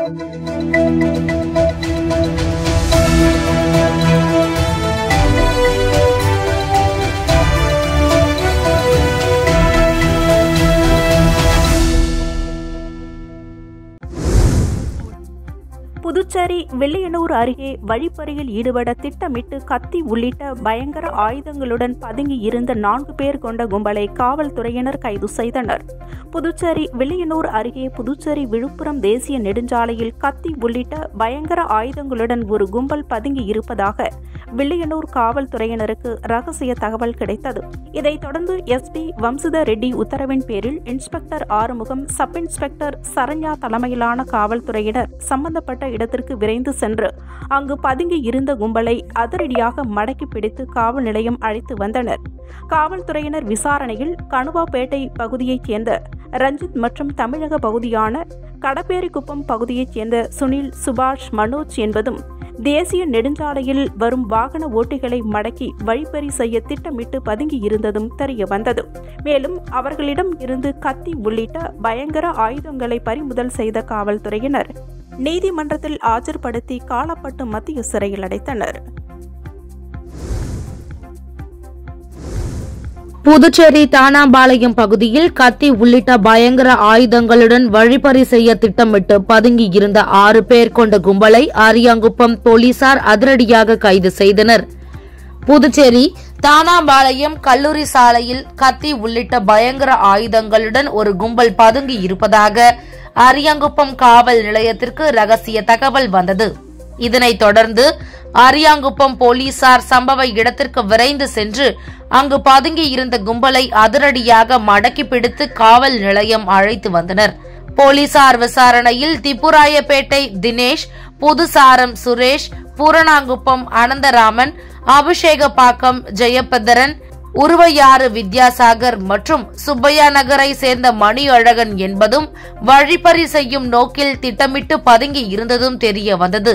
புதுச்சேரி வில்லியனூர் அருகே வழிப்பறியில் ஈடுபட திட்டமிட்டு கத்தி உள்ளிட்ட பயங்கர ஆயுதங்களுடன் பதுங்கி இருந்த 4 பேர் கொண்ட கும்பலை காவல்துறையினர் கைது செய்தனர். புதுச்சேரி வில்லியனூர் அருகே புதுச்சேரி விழுப்புரம் தேசிய நெடுஞ்சாலையில் கத்தி உள்ளிட்ட பயங்கர ஆயுதங்களுடன் ஒரு கும்பல் பதுங்கி இருப்பதாக வில்லியனூர் காவல்துறையினருக்கு ரகசிய தகவல் கிடைத்தது. இதைத் தொடர்ந்து எஸ்பி வம்சுதர் ரெட்டி உத்தரவின் பேரில் inspector Arumugam, sub inspector Saranya தலைமையிலான காவல்துறையினர் சம்பந்தப்பட்ட இடத்திற்கு விரைந்து சென்று அங்கு பதுங்கி இருந்த கும்பலை அதிரடியாக மடக்கி பிடித்து காவல் நிலையம் அழைத்து வந்தனர். காவல்துறையினர் விசாரணையில் கணுவாப்பேட்டை பகுதியைச் சேர்ந்த ரஞ்சித் மற்றும் தமிழக பகுதியான கடப்பேரிக்குப்பம் பகுதியைச் சேர்ந்த சுனில், சுபாஷ், மனோஜ் என்பதும் தேசிய நெடுஞ்சாலையில் வரும் வாகன ஓட்டிகளை மடக்கி வழிப்பறி செய்ய திட்டமிட்டு பதுங்கி இருந்ததும் தெரிய வந்தது. மேலும் அவர்களிடம் இருந்து கத்தி உள்ளிட்ட பயங்கர ஆயுதங்களை பறிமுதல் செய்த காவல்துறையினர் நீதிமன்றத்தில் ஆஜர்படுத்தி காலப்பட்டு மத்திய சிறையில் அடைத்தனர். புதுச்சேரி தானாம்பாளையம் பகுதியில் கத்தி உள்ளிட்ட பயங்கர ஆயுதங்களுடன் வழிப்பறி செய்ய திட்டமிட்டு பதுங்கி இருந்த 6 பேர் கொண்ட கும்பலை அரியாங்குப்பம் போலீசார் அதிரடியாக கைது செய்தனர். புதுச்சேரி தானாம்பாளையம் கல்லூரி சாலையில் கத்தி உள்ளிட்ட பயங்கர ஆயுதங்களுடன் ஒரு கும்பல் பதுங்கி இருப்பதாக அரியாங்குப்பம் காவல் நிலையத்திற்கு ரகசிய தகவல் வந்தது. இதனைத் தொடர்ந்து அரியாங்குப்பம் போலீசார் சம்பவ இடத்திற்கு விரைந்து சென்று அங்கு பதுங்கி இருந்த கும்பலை அதிரடியாக மடக்கி பிடித்து காவல் நிலையம் அழைத்து வந்தனர். போலீசார் விசாரணையில் திப்புராயப்பேட்டை தினேஷ், புதுசாரம் சுரேஷ், பூரணாங்குப்பம் அனந்தராமன், அபிஷேகப்பாக்கம் ஜெயபதரன், உருவையாறு வித்யாசாகர் மற்றும் சுப்பையா நகரை சேர்ந்த மணியழகன் என்பதும் வழிப்பறி செய்யும் நோக்கில் திட்டமிட்டு பதுங்கி இருந்ததும் தெரிய வந்தது.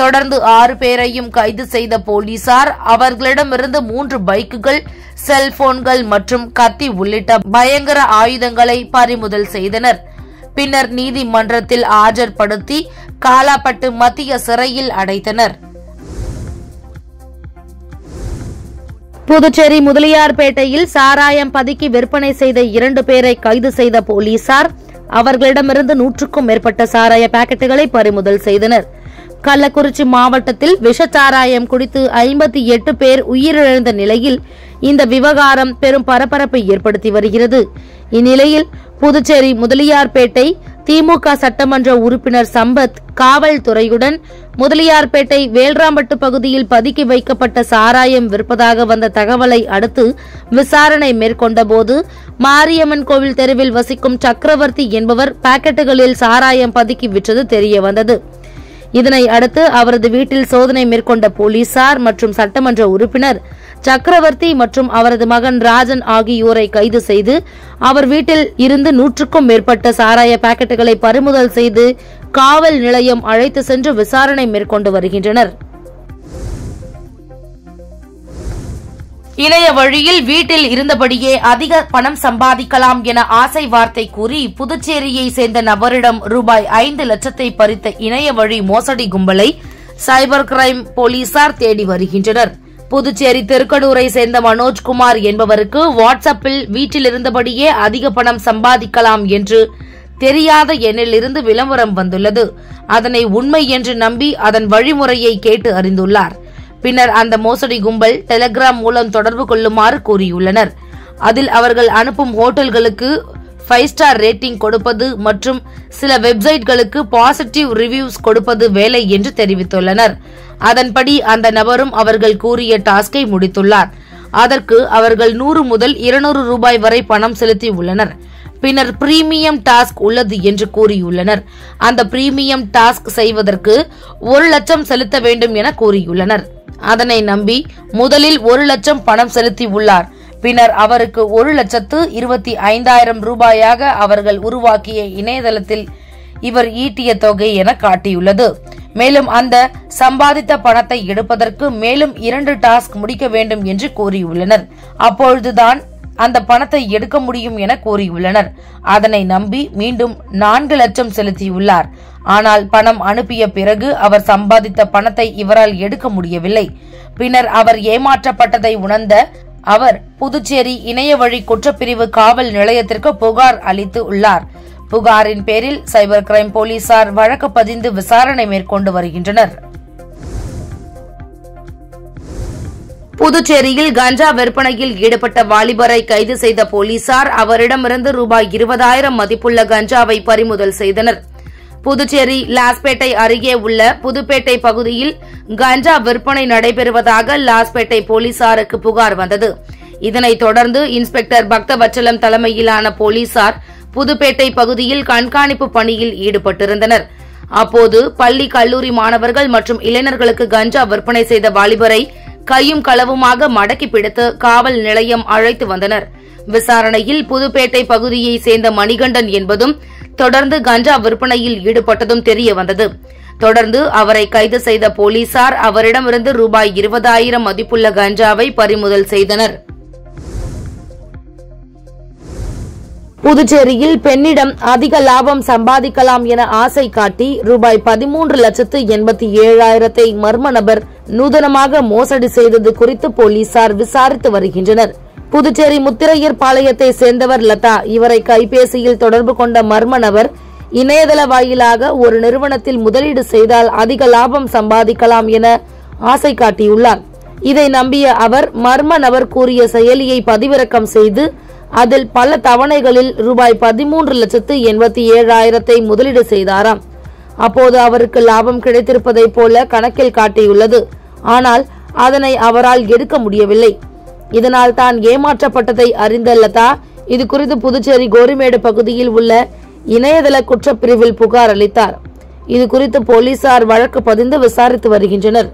தொடர்ந்து 6 பேரையும் கைது செய்த போலீசார் அவர்களிடமிருந்து 3 பைக்குகள், செல்போன்கள் மற்றும் கத்தி உள்ளிட்ட பயங்கர ஆயுதங்களை பறிமுதல் செய்தனர். பின்னர் நீதிமன்றத்தில் ஆஜர்படுத்தி காலாப்பட்டு மத்திய சிறையில் அடைத்தனர். புதுச்சேரி முதலியார்பேட்டையில் சாராயம் பதுக்கி விற்பனை செய்த 2 பேரை கைது செய்த போலீசார் அவர்களிடமிருந்து 100க்கும் மேற்பட்ட சாராய பாக்கெட்டுகளை பறிமுதல் செய்தனர். கள்ளக்குறிச்சி மாவட்டத்தில் விஷச்சாராயம் குடித்து 58 பேர் உயிரிழந்த நிலையில் இந்த விவகாரம் பெரும் பரபரப்பை ஏற்படுத்தி வருகிறது. இந்நிலையில் புதுச்சேரி முதலியார்பேட்டை திமுக சட்டமன்ற உறுப்பினர் சம்பத் காவல்துறையுடன் முதலியார்பேட்டை வேல்ராம்பட்டு பகுதியில் பதுக்கி வைக்கப்பட்ட சாராயம் விற்பதாக வந்த தகவலை அடுத்து விசாரணை மேற்கொண்டபோது மாரியம்மன் கோவில் தெருவில் வசிக்கும் சக்கரவர்த்தி என்பவர் பாக்கெட்டுகளில் சாராயம் பதுக்கி விற்றது தெரிய வந்தது. இதனை அடுத்து அவரது வீட்டில் சோதனை மேற்கொண்ட போலீசார் மற்றும் சட்டமன்ற உறுப்பினர் சக்கரவர்த்தி மற்றும் அவரது மகன் ராஜன் ஆகியோரை கைது செய்து அவர் வீட்டில் இருந்து 100க்கும் மேற்பட்ட சாராய பாக்கெட்டுகளை பறிமுதல் செய்து காவல் நிலையம் அழைத்து சென்று விசாரணை மேற்கொண்டு வருகின்றனர். இணைய வழியில் வீட்டில் இருந்தபடியே அதிக பணம் சம்பாதிக்கலாம் என ஆசை வார்த்தை கூறி புதுச்சேரியை சேர்ந்த நபரிடம் ரூபாய் 5 லட்சத்தை பறித்த இணைய வழி மோசடி கும்பலை சைபர் கிரைம் போலீசார் தேடி வருகின்றனர். புதுச்சேரி திருக்கடூரை சேர்ந்த மனோஜ்குமார் என்பவருக்கு வாட்ஸ்அப்பில் வீட்டில் இருந்தபடியே அதிக பணம் சம்பாதிக்கலாம் என்று தெரியாத எண்ணிலிருந்து விளம்பரம் வந்துள்ளது. அதனை உண்மை என்று நம்பி அதன் வழிமுறையை கேட்டு அறிந்துள்ளார். பின்னர் அந்த மோசடி கும்பல் டெலிகிராம் மூலம் தொடர்பு கொள்ளுமாறு கூறியுள்ளனர். அதில் அவர்கள் அனுப்பும் ஹோட்டல்களுக்கு 5 ஸ்டார் ரேட்டிங் கொடுப்பது மற்றும் சில வெப்சைட்களுக்கு பாசிட்டிவ் ரிவ்யூஸ் கொடுப்பது வேலை என்று தெரிவித்துள்ளனர். அதன்படி அந்த நபரும் அவர்கள் கூறிய டாஸ்கை முடித்துள்ளார். அதற்கு அவர்கள் 100 முதல் 200 ரூபாய் வரை பணம் செலுத்தியுள்ளனர். பின்னர் பிரீமியம் டாஸ்க் உள்ளது என்று கூறியுள்ளனர். அந்த பிரீமியம் டாஸ்க் செய்வதற்கு 1 லட்சம் செலுத்த வேண்டும் என கூறியுள்ளனர். அதனை நம்பி முதலில் 1 லட்சம் பணம் செலுத்தியுள்ளார். பின்னர் அவருக்கு 1,25,000 ரூபாயாக அவர்கள் உருவாக்கிய இணையதளத்தில் இவர் ஈட்டிய தொகை என காட்டியுள்ளது. மேலும் அந்த சம்பாதித்த பணத்தை எடுப்பதற்கு மேலும் 2 டாஸ்க் முடிக்க வேண்டும் என்று கூறியுள்ளனர். அப்பொழுதுதான் அந்த பணத்தை எடுக்க முடியும் என கூறியுள்ளனர். அதனை நம்பி மீண்டும் 4 லட்சம் செலுத்தியுள்ளார். ஆனால் பணம் அனுப்பிய பிறகு அவர் சம்பாதித்த பணத்தை இவரால் எடுக்க முடியவில்லை. பின்னர் அவர் ஏமாற்றப்பட்டதை உணர்ந்த அவர் புதுச்சேரி இணையவழி குற்றப்பிரிவு காவல் நிலையத்திற்கு புகார் அளித்து உள்ளார். புகாரின் பேரில் சைபர் கிரைம் போலீசார் வழக்கு பதிந்து விசாரணை மேற்கொண்டு வருகின்றனர். புதுச்சேரியில் கஞ்சா விற்பனையில் ஈடுபட்ட வாலிபரை கைது செய்த போலீசார் அவரிடமிருந்து ரூபாய் 20,000 மதிப்புள்ள கஞ்சாவை பறிமுதல் செய்தனர். புதுச்சேரி லாஸ்பேட்டை அருகே உள்ள புதுப்பேட்டை பகுதியில் கஞ்சா விற்பனை நடைபெறுவதாக லாஸ்பேட்டை போலீசாருக்கு புகார் வந்தது. இதனைத் தொடர்ந்து இன்ஸ்பெக்டர் பக்தவச்சலம் தலைமையிலான போலீசார் புதுப்பேட்டை பகுதியில் கண்காணிப்பு பணியில் ஈடுபட்டிருந்தனர். அப்போது பள்ளி கல்லூரி மாணவர்கள் மற்றும் இளைஞர்களுக்கு கஞ்சா விற்பனை செய்த வாலிபரை கையும் களவுமாக மடக்கி பிடித்து காவல் நிலையம் அழைத்து வந்தனர். விசாரணையில் புதுப்பேட்டை பகுதியை சேர்ந்த மணிகண்டன் என்பதும் தொடர்ந்து கஞ்சா விற்பனையில் ஈடுபட்டதும் தெரிய வந்தது. தொடர்ந்து அவரை கைது செய்த போலீசார் அவரிடமிருந்து ரூபாய் 20,000 மதிப்புள்ள கஞ்சாவை பறிமுதல் செய்தனர். புதுச்சேரியில் பெண்ணிடம் அதிக லாபம் சம்பாதிக்கலாம் என ஆசை காட்டி ரூபாய் 13,87,000 மர்ம நபர் நூதனமாக மோசடி செய்தது குறித்து போலீசார் விசாரித்து வருகின்றனர். புதுச்சேரி முத்திரையர் பாளையத்தை சேர்ந்தவர் லதா. இவரை கைபேசியில் தொடர்பு கொண்ட மர்ம நபர் இணையதள வாயிலாக ஒரு நிறுவனத்தில் முதலீடு செய்தால் அதிக லாபம் சம்பாதிக்கலாம் என ஆசை காட்டியுள்ளார். இதை நம்பிய அவர் மர்ம நபர் கூறிய செயலியை பதிவிறக்கம் செய்து அதில் பல தவணைகளில் ரூபாய் 13,87,000 முதலீடு செய்தாராம். அப்போது அவருக்கு லாபம் கிடைத்திருப்பதை போல கணக்கில் காட்டியுள்ளது. ஆனால் அதனை அவரால் எடுக்க முடியவில்லை. இதனால் தான் ஏமாற்றப்பட்டதை அறிந்த லதா இதுகுறித்து புதுச்சேரி கோரிமேடு பகுதியில் உள்ள இணையதள குற்றப்பிரிவில் புகார் அளித்தார். இதுகுறித்து போலீசார் வழக்கு பதிந்து விசாரித்து வருகின்றனர்.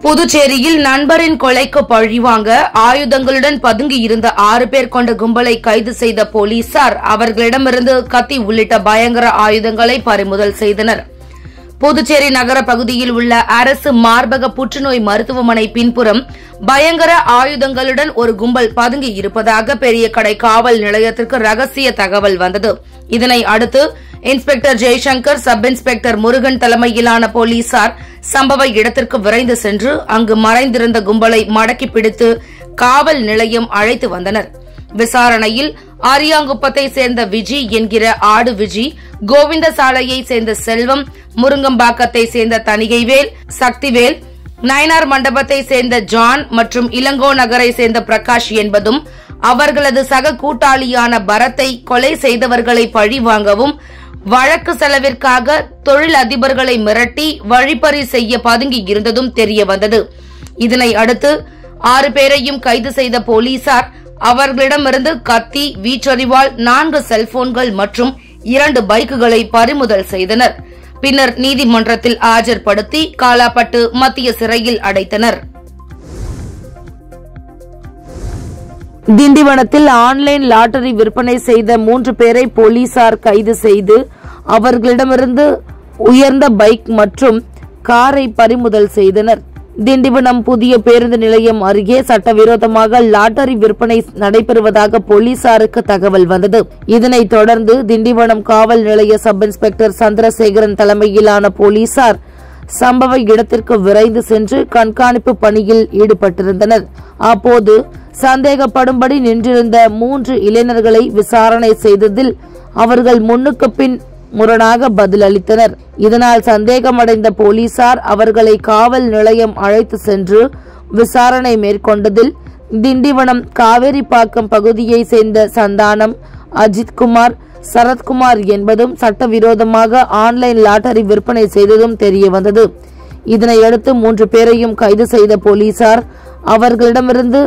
புதுச்சேரியில் நண்பரின் கொலைக்கு பழிவாங்க ஆயுதங்களுடன் பதுங்கி இருந்த 6 பேர் கொண்ட கும்பலை கைது செய்த போலீசார் அவர்களிடமிருந்து கத்தி உள்ளிட்ட பயங்கர ஆயுதங்களை பறிமுதல் செய்தனர். புதுச்சேரி நகர பகுதியில் உள்ள அரசு மார்பக புற்றுநோய் மருத்துவமனை பின்புறம் பயங்கர ஆயுதங்களுடன் ஒரு கும்பல் பதுங்கி இருப்பதாக பெரிய கடை காவல் நிலையத்திற்கு ரகசிய தகவல் வந்தது. இதனை அடுத்து inspector Jaishankar, sub inspector Murugan தலைமையிலான போலீசார் சம்பவ இடத்திற்கு விரைந்து சென்று அங்கு மறைந்திருந்த கும்பலை மடக்கி பிடித்து காவல் நிலையம் அழைத்து வந்தனர். விசாரணையில் ஆரியாங்குப்பத்தை சேர்ந்த விஜி என்கிற ஆடு விஜி, கோவிந்த சாலையை சேர்ந்த செல்வம், முருங்கம்பாக்கத்தை சேர்ந்த தணிகைவேல், சக்திவேல், நயனார் மண்டபத்தை சேர்ந்த ஜான் மற்றும் இளங்கோ நகரை சேர்ந்த பிரகாஷ் என்பதும் அவர்களது சக கூட்டாளியான பரத்தை கொலை செய்தவர்களை பழி வாங்கவும் வழக்கு செலவிற்காக தொழில் அதிபர்களை மிரட்டி வழிப்பறி செய்ய பதுங்கி இருந்ததும் தெரிய வந்தது. இதனை அடுத்து 6 பேரையும் கைது செய்த போலீசார் அவர்களிடமிருந்து கத்தி, வீச்சறிவாள், 4 செல்போன்கள் மற்றும் 2 பைக்குகளை பறிமுதல் செய்தனர். பின்னர் நீதிமன்றத்தில் ஆஜர்படுத்தி காலாப்பட்டு மத்திய சிறையில் அடைத்தனர். திண்டிவனத்தில் ஆன்லைன் லாட்டரி விற்பனை செய்த 3 பேரை போலீசார் கைது செய்து அவர்களிடமிருந்து உயர்ந்த பைக் மற்றும் காரை பறிமுதல் செய்தனர். திண்டிவனம் புதிய பேருந்து நிலையம் அருகே சட்டவிரோதமாக லாட்டரி விற்பனை நடைபெறுவதாக போலீசாருக்கு தகவல் வந்தது. இதனைத் தொடர்ந்து திண்டிவனம் காவல் நிலைய சப் இன்ஸ்பெக்டர் சந்திரசேகரன் தலைமையிலான போலீசார் சம்பவ இடத்திற்கு விரைந்து சென்று கண்காணிப்பு பணியில் ஈடுபட்டிருந்தனர். அப்போது சந்தேகப்படும்படி நின்றிருந்த 3 இளைஞர்களை விசாரணை செய்ததில் அவர்கள் முன்னுக்கு பின் முரணாக பதிலளித்தனர். இதனால் சந்தேகமடைந்த போலீசார் அவர்களை காவல் நிலையம் அழைத்து சென்று விசாரணை மேற்கொண்டதில் திண்டிவனம் காவேரிப்பாக்கம் பகுதியை சேர்ந்த சந்தானம், அஜித்குமார், சரத்குமார் என்பதும் சட்டவிரோதமாக ஆன்லைன் லாட்டரி விற்பனை செய்ததும் தெரிய வந்தது. இதனையடுத்து 3 பேரையும் கைது செய்த போலீசார் அவர்களிடமிருந்து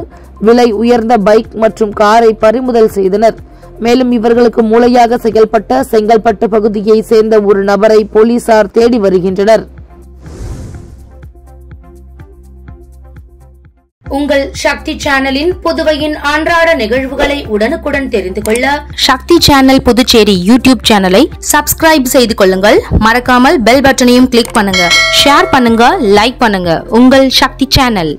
விலை உயர்ந்த பைக் மற்றும் காரை பறிமுதல் செய்தனர். மேலும் இவர்களுக்கு மூளையாக செயல்பட்ட செங்கல்பட்டு பகுதியை சேர்ந்த ஒரு நபரை போலீசார் தேடி வருகின்றனர். உங்கள் சக்தி சேனலின் புதுவையின் அன்றாட நிகழ்வுகளை உடனுக்குடன் தெரிந்து கொள்ள சக்தி சேனல் புதுச்சேரி யூடியூப் சேனலை சப்ஸ்கிரைப் செய்து கொள்ளுங்கள். மறக்காமல் பெல் பட்டனையும் கிளிக் பண்ணுங்க, ஷேர் பண்ணுங்க, லைக் பண்ணுங்க. உங்கள் சக்தி சேனல்.